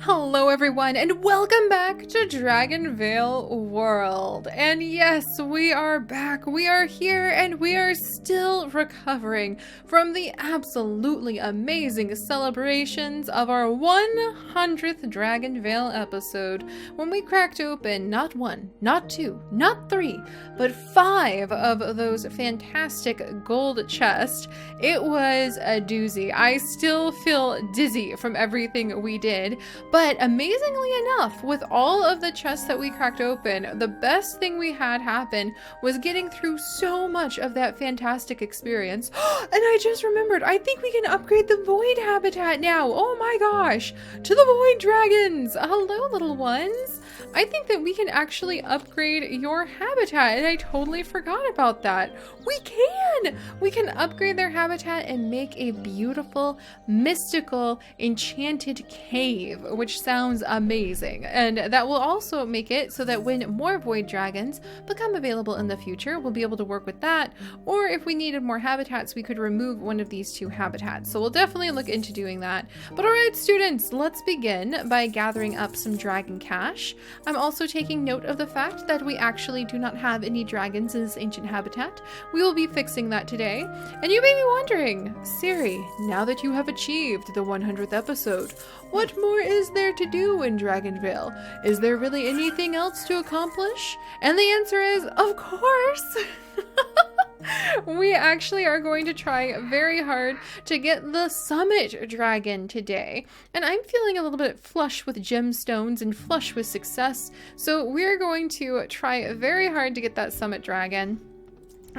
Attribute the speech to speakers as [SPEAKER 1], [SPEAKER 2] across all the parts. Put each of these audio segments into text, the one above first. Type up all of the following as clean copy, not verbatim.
[SPEAKER 1] Hello everyone and welcome back to DragonVale World. And yes, we are back, we are here, and we are still recovering from the absolutely amazing celebrations of our 100th DragonVale episode when we cracked open not one, not two, not three, but 5 of those fantastic gold chests. It was a doozy. I still feel dizzy from everything we did. But amazingly enough, with all of the chests that we cracked open, the best thing we had happen was getting through so much of that fantastic experience. And I just remembered, I think we can upgrade the void habitat now. Oh my gosh, to the void dragons. Hello, little ones. I think that we can actually upgrade your habitat, and I totally forgot about that. We can upgrade their habitat and make a beautiful, mystical, enchanted cave, which sounds amazing. And that will also make it so that when more void dragons become available in the future, we'll be able to work with that. Or if we needed more habitats, we could remove one of these 2 habitats. So we'll definitely look into doing that. But alright, students, let's begin by gathering up some dragon cash. I'm also taking note of the fact that we actually do not have any dragons in this ancient habitat. We will be fixing that today. And you may be wondering, Seri, now that you have achieved the 100th episode, what more is there to do in DragonVale? Is there really anything else to accomplish? And the answer is, of course! We actually are going to try very hard to get the summit dragon today. And I'm feeling a little bit flush with gemstones and flush with success. So we're going to try very hard to get that summit dragon.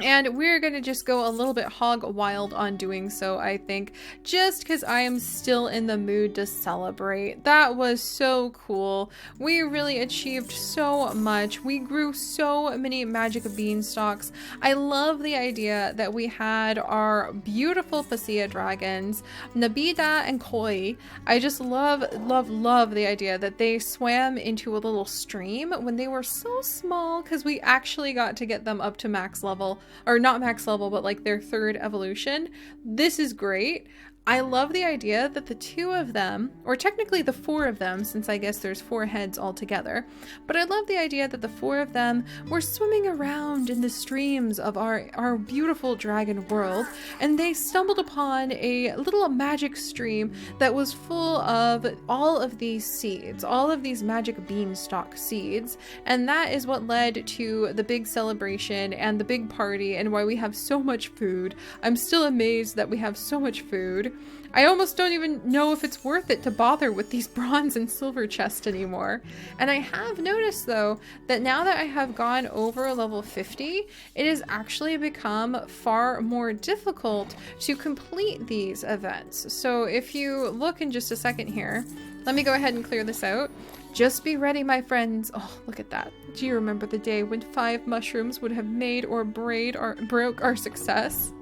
[SPEAKER 1] And we're going to just go a little bit hog wild on doing so, I think, just because I am still in the mood to celebrate. That was so cool. We really achieved so much. We grew so many magic beanstalks. I love the idea that we had our beautiful Pasea dragons, Nabida and Koi. I just love the idea that they swam into a little stream when they were so small, because we actually got to get them up to max level. Or not max level, but like their 3rd evolution. This is great. I love the idea that the 2 of them, or technically the 4 of them, since I guess there's 4 heads altogether, but I love the idea that the 4 of them were swimming around in the streams of our beautiful dragon world, and they stumbled upon a little magic stream that was full of all of these seeds, all of these magic beanstalk seeds, and that is what led to the big celebration and the big party and why we have so much food. I'm still amazed that we have so much food. I almost don't even know if it's worth it to bother with these bronze and silver chests anymore. And I have noticed though that now that I have gone over level 50, it has actually become far more difficult to complete these events. So if you look in just a second here, let me go ahead and clear this out. Just be ready, my friends. Oh, look at that. Do you remember the day when 5 mushrooms would have made or broke our success?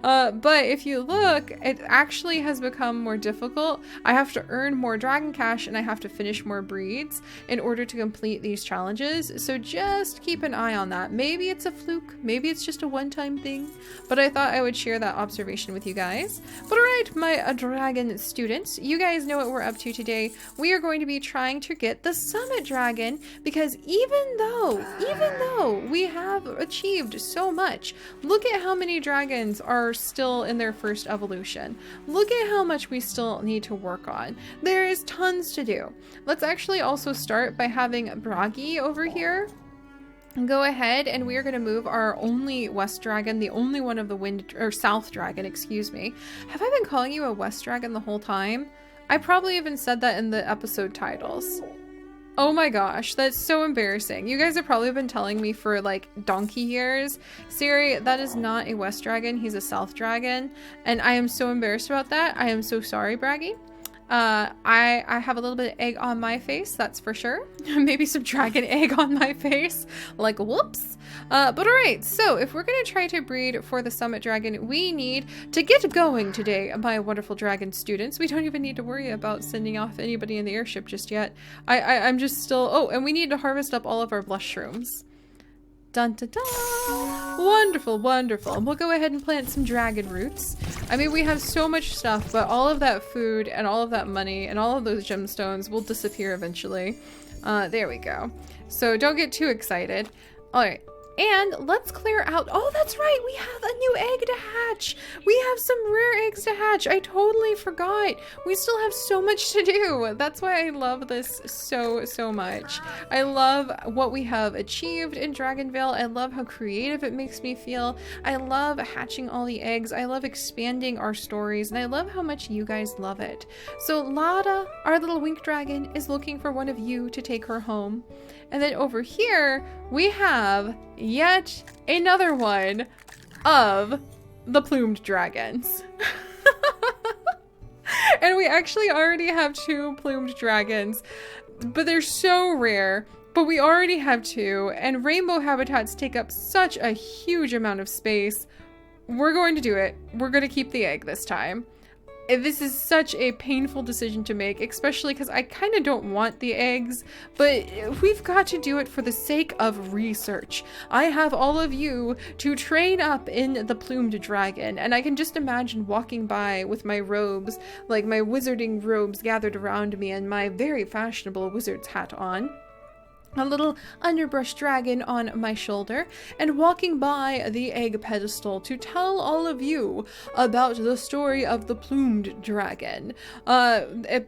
[SPEAKER 1] But if you look, it actually has become more difficult. I have to earn more dragon cash and I have to finish more breeds in order to complete these challenges. So just keep an eye on that. Maybe it's a fluke, maybe it's just a one-time thing, but I thought I would share that observation with you guys. But alright, my dragon students, you guys know what we're up to today. We are going to be trying to get the summit dragon, because even though we have achieved so much, look at how many dragons are still in their 1st evolution. Look at how much we still need to work on. There is tons to do. Let's actually also start by having Bragi over here go ahead, and we are going to move our only west dragon, the only one of the south dragon, excuse me. Have I been calling you a west dragon the whole time? I probably even said that in the episode titles. Oh my gosh, that's so embarrassing. You guys have probably been telling me for like donkey years. Seri, that is not a west dragon, he's a south dragon. And I am so embarrassed about that. I am so sorry, Braggy. I have a little bit of egg on my face, that's for sure. Maybe some dragon egg on my face. Like, whoops. But alright, so if we're going to try to breed for the summit dragon, we need to get going today, my wonderful dragon students. We don't even need to worry about sending off anybody in the airship just yet. I'm just still... Oh, and we need to harvest up all of our blush shrooms. Dun, dun, dun. Wonderful, wonderful. And we'll go ahead and plant some dragon roots. I mean, we have so much stuff, but all of that food and all of that money and all of those gemstones will disappear eventually. There we go. So don't get too excited. All right. And let's clear out. Oh, that's right. We have a new egg to hatch. We have some rare eggs to hatch. I totally forgot. We still have so much to do. That's why I love this so, so much. I love what we have achieved in DragonVale. I love how creative it makes me feel. I love hatching all the eggs. I love expanding our stories. And I love how much you guys love it. So Lada, our little winged dragon, is looking for one of you to take her home. And then over here, we have yet another one of the plumed dragons. And we actually already have 2 plumed dragons, but they're so rare. But we already have 2, and rainbow habitats take up such a huge amount of space. We're going to do it. We're going to keep the egg this time. This is such a painful decision to make, especially because I kind of don't want the eggs, but we've got to do it for the sake of research. I have all of you to train up in the plumed dragon, and I can just imagine walking by with my robes, like my wizarding robes gathered around me and my very fashionable wizard's hat on. A little underbrush dragon on my shoulder, and walking by the egg pedestal to tell all of you about the story of the plumed dragon,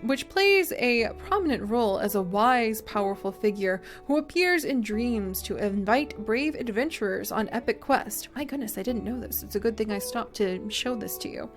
[SPEAKER 1] which plays a prominent role as a wise, powerful figure who appears in dreams to invite brave adventurers on epic quest. My goodness, I didn't know this. It's a good thing I stopped to show this to you.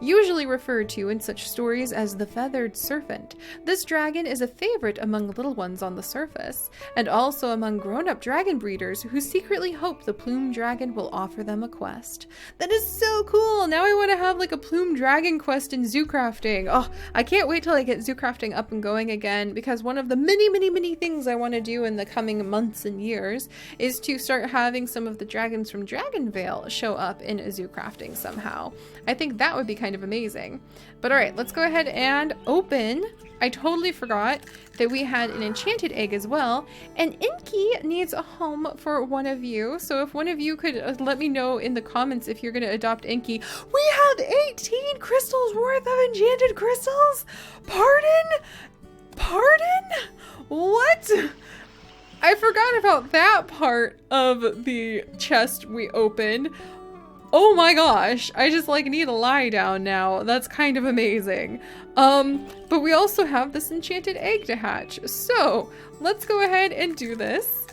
[SPEAKER 1] Usually referred to in such stories as the feathered serpent, this dragon is a favorite among little ones on the surface, and also among grown-up dragon breeders who secretly hope the plumed dragon will offer them a quest. That is so cool! Now I want to have like a plumed dragon quest in zoo crafting. Oh, I can't wait till I get zoo crafting up and going again, because one of the many things I want to do in the coming months and years is to start having some of the dragons from DragonVale show up in zoo crafting somehow. I think that would be kind of amazing. But alright, let's go ahead and open. I totally forgot that we had an enchanted egg as well, and Inky needs a home for one of you. So if one of you could let me know in the comments if you're going to adopt Inky. We have 18 crystals worth of enchanted crystals? Pardon? Pardon? What? I forgot about that part of the chest we opened. Oh my gosh, I just like need a lie down now. That's kind of amazing. But we also have this enchanted egg to hatch. So let's go ahead and do this.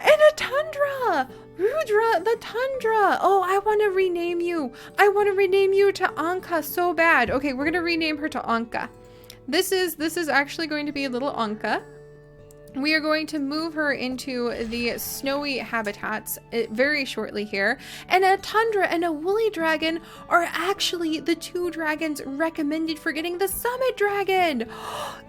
[SPEAKER 1] And a tundra! Rudra the Tundra! Oh, I want to rename you. I want to rename you to Anka so bad. Okay, we're gonna rename her to Anka. This is actually going to be a little Anka. We are going to move her into the snowy habitats very shortly here. And a tundra and a woolly dragon are actually the 2 dragons recommended for getting the summit dragon.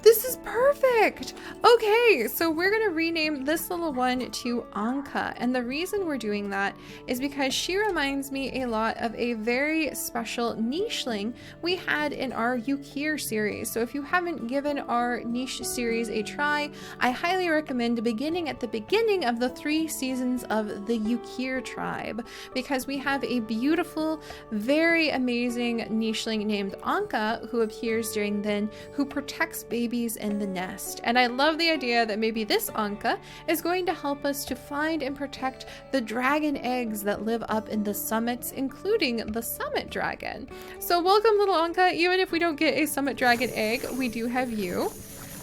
[SPEAKER 1] This is perfect. Okay, so we're going to rename this little one to Anka. And the reason we're doing that is because she reminds me a lot of a very special nicheling we had in our Yukir series. So if you haven't given our niche series a try, I highly recommend beginning at the beginning of the 3 seasons of the Yukir tribe, because we have a beautiful, very amazing nicheling named Anka who appears during then, who protects babies in the nest. And I love the idea that maybe this Anka is going to help us to find and protect the dragon eggs that live up in the summits, including the summit dragon. So welcome, little Anka. Even if we don't get a summit dragon egg, we do have you.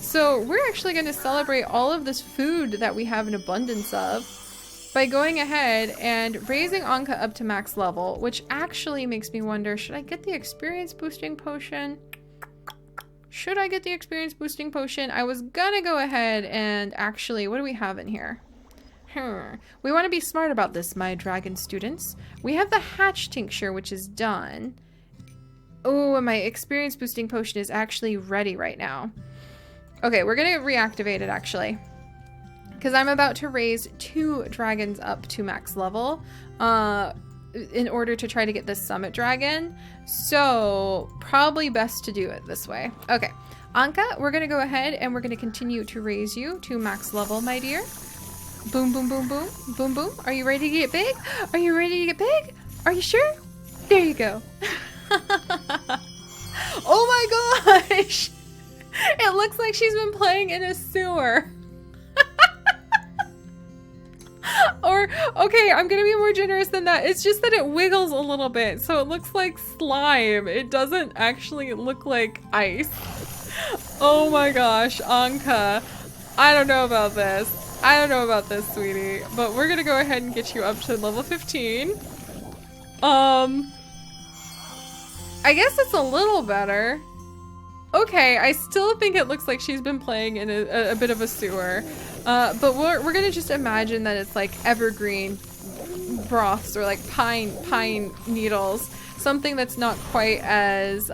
[SPEAKER 1] So we're actually going to celebrate all of this food that we have an abundance of by going ahead and raising Anka up to max level, which actually makes me wonder, should I get the experience boosting potion? Should I get the experience boosting potion? I was gonna go ahead and actually, what do we have in here? We want to be smart about this, my dragon students. We have the hatch tincture, which is done. Oh, and my experience boosting potion is actually ready right now. Okay, we're gonna reactivate it actually, because I'm about to raise 2 dragons up to max level in order to try to get this summit dragon. So probably best to do it this way. Okay, Anka, we're gonna go ahead and we're gonna continue to raise you to max level, my dear. Boom, boom, boom, boom. Boom, boom. Are you ready to get big? Are you ready to get big? Are you sure? There you go. Oh my gosh! It looks like she's been playing in a sewer. Or, okay, I'm gonna be more generous than that. It's just that it wiggles a little bit, so it looks like slime. It doesn't actually look like ice. Oh my gosh, Anka. I don't know about this. I don't know about this, sweetie. But we're gonna go ahead and get you up to level 15. I guess it's a little better. Okay, I still think it looks like she's been playing in a bit of a sewer. But we're gonna just imagine that it's like evergreen broths or like pine needles. Something that's not quite as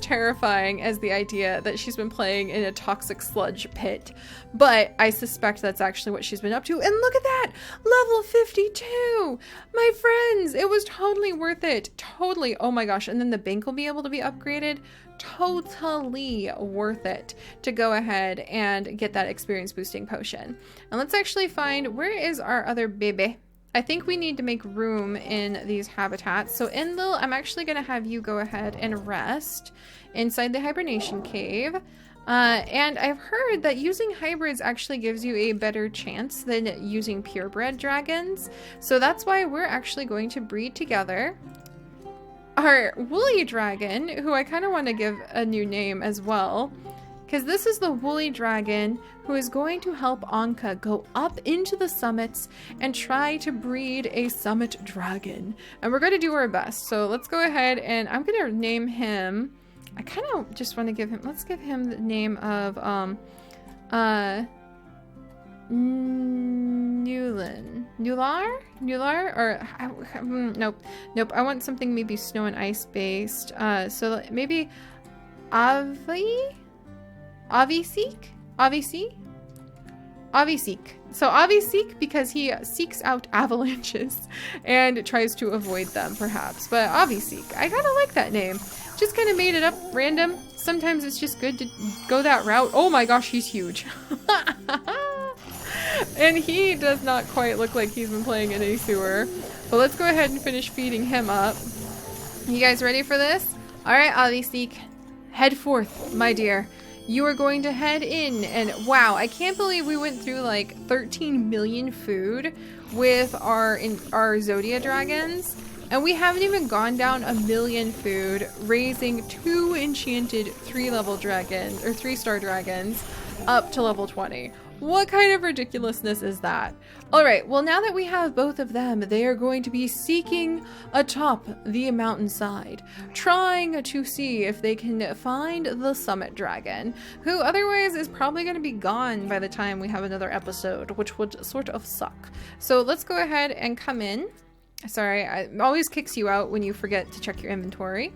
[SPEAKER 1] terrifying as the idea that she's been playing in a toxic sludge pit. But I suspect that's actually what she's been up to. And look at that! Level 52! My friends, it was totally worth it. Totally. Oh my gosh. And then the bank will be able to be upgraded. Totally worth it to go ahead and get that experience boosting potion. And let's actually find, where is our other baby? I think we need to make room in these habitats. So Enlil, I'm actually going to have you go ahead and rest inside the hibernation cave. And I've heard that using hybrids actually gives you a better chance than using purebred dragons. So that's why we're actually going to breed together our woolly dragon, who I kind of want to give a new name as well. Because this is the woolly dragon who is going to help Anka go up into the summits and try to breed a summit dragon. And we're going to do our best. So let's go ahead and I'm going to name him. I kind of just want to give him, let's give him the name of Nular? Or nope. I want something maybe snow and ice based. So maybe Aviseek? So Aviseek, because he seeks out avalanches and tries to avoid them, perhaps. But Aviseek, I kind of like that name. Just kind of made it up random. Sometimes it's just good to go that route. Oh my gosh, he's huge. And he does not quite look like he's been playing in a sewer. But let's go ahead and finish feeding him up. You guys ready for this? Alright, Aviseek, head forth, my dear. You are going to head in, and wow, I can't believe we went through like 13 million food with our Zodia dragons, and we haven't even gone down 1 million food, raising 2 enchanted 3-level dragons, or 3-star dragons, up to level 20. What kind of ridiculousness is that? Alright, well now that we have both of them, they are going to be seeking atop the mountainside, trying to see if they can find the summit dragon, who otherwise is probably going to be gone by the time we have another episode, which would sort of suck. So let's go ahead and come in. Sorry, it always kicks you out when you forget to check your inventory.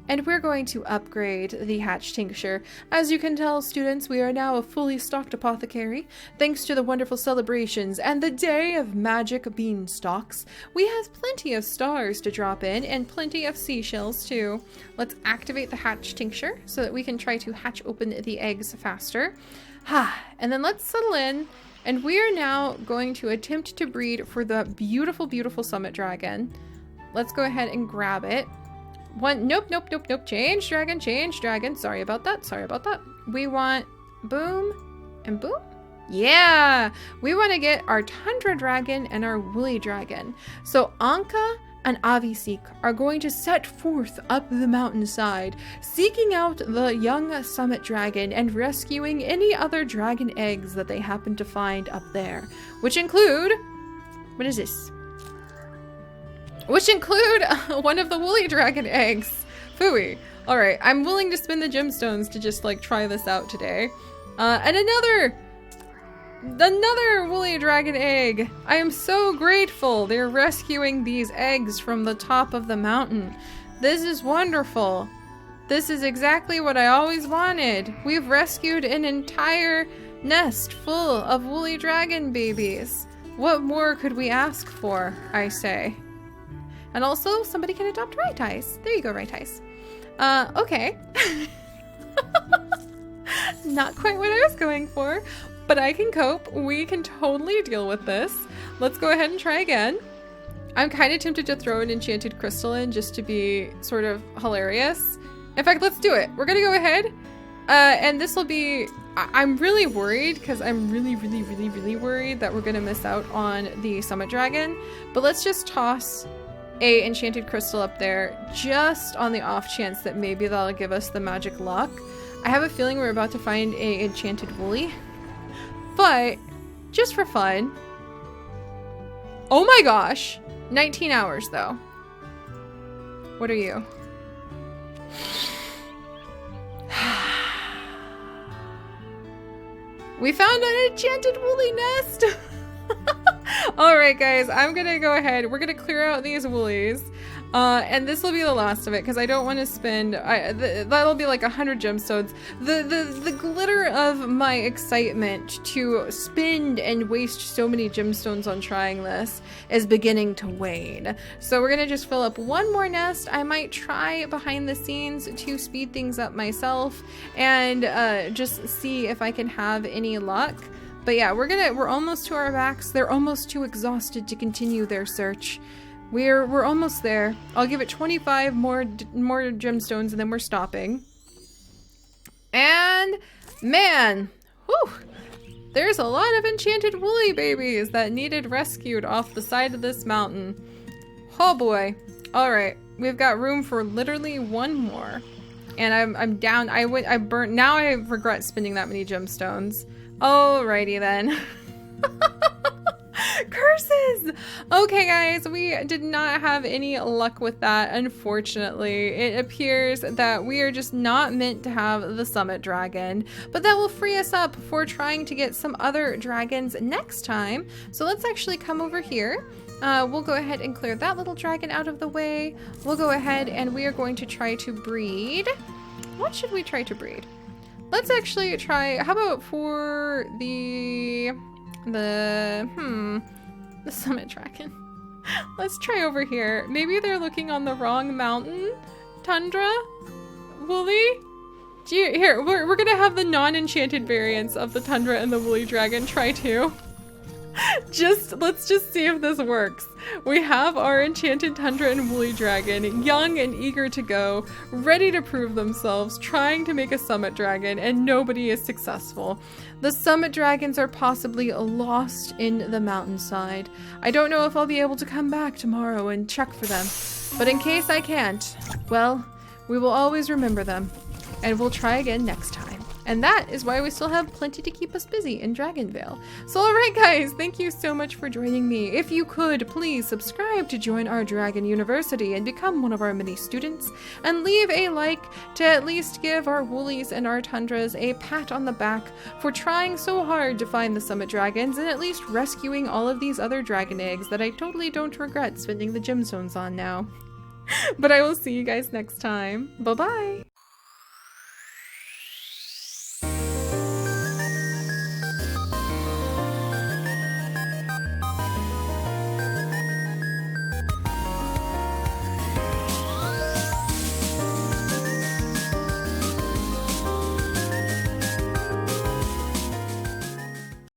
[SPEAKER 1] And we're going to upgrade the hatch tincture. As you can tell, students, we are now a fully stocked apothecary. Thanks to the wonderful celebrations and the day of magic beanstalks, we have plenty of stars to drop in and plenty of seashells too. Let's activate the hatch tincture so that we can try to hatch open the eggs faster. And then let's settle in. And we are now going to attempt to breed for the beautiful, beautiful summit dragon. Let's go ahead and grab it. Nope. Change dragon. Sorry about that. We want boom and boom. Yeah, we want to get our tundra dragon and our woolly dragon. So Anka and Aviseek are going to set forth up the mountainside, seeking out the young summit dragon and rescuing any other dragon eggs that they happen to find up there, which include, what is this? Which include one of the woolly dragon eggs. Phooey. Alright, I'm willing to spend the gemstones to just like try this out today. And another woolly dragon egg. I am so grateful they're rescuing these eggs from the top of the mountain. This is wonderful. This is exactly what I always wanted. We've rescued an entire nest full of woolly dragon babies. What more could we ask for, I say? And also, somebody can adopt Rightice. There you go, Rightice. Okay. Not quite what I was going for, but I can cope. We can totally deal with this. Let's go ahead and try again. I'm kind of tempted to throw an enchanted crystal in just to be sort of hilarious. In fact, let's do it. We're gonna go ahead. And this will be... I'm really worried because I'm really worried that we're gonna miss out on the summit dragon. But let's just toss a enchanted crystal up there just on the off chance that maybe that'll give us the magic luck. I have a feeling we're about to find a enchanted woolly, but just for fun. Oh my gosh, 19 hours though. What are you? We found an enchanted woolly nest. All right, guys, I'm gonna go ahead. We're gonna clear out these woolies. And this will be the last of it because I don't want to spend, that'll be like 100 gemstones. The glitter of my excitement to spend and waste so many gemstones on trying this is beginning to wane. So we're going to just fill up one more nest. I might try behind the scenes to speed things up myself and just see if I can have any luck. But yeah, we're almost to our backs. They're almost too exhausted to continue their search. We're almost there. I'll give it 25 more gemstones and then we're stopping. And man, whew, there's a lot of enchanted woolly babies that needed rescued off the side of this mountain. Oh boy. All right, we've got room for literally one more. And I'm down. I burnt. Now I regret spending that many gemstones. Alrighty then. Curses! Okay, guys, we did not have any luck with that, unfortunately. It appears that we are just not meant to have the summit dragon, but that will free us up for trying to get some other dragons next time. So let's actually come over here. We'll go ahead and clear that little dragon out of the way. We'll go ahead and we are going to try to breed. What should we try to breed? Let's actually try, how about for the summit dragon. Let's try over here. Maybe they're looking on the wrong mountain. Tundra? Woolly? Here, we're gonna have the non-enchanted variants of the tundra and the woolly dragon try too. Let's just see if this works. We have our enchanted tundra and woolly dragon, young and eager to go, ready to prove themselves, trying to make a summit dragon, and nobody is successful. The summit dragons are possibly lost in the mountainside. I don't know if I'll be able to come back tomorrow and check for them, but in case I can't, well, we will always remember them, and we'll try again next time. And that is why we still have plenty to keep us busy in DragonVale. So alright guys, thank you so much for joining me. If you could, please subscribe to join our Dragon University and become one of our many students. And leave a like to at least give our woolies and our tundras a pat on the back for trying so hard to find the summit dragons and at least rescuing all of these other dragon eggs that I totally don't regret spending the gemstones on now. But I will see you guys next time. Bye-bye!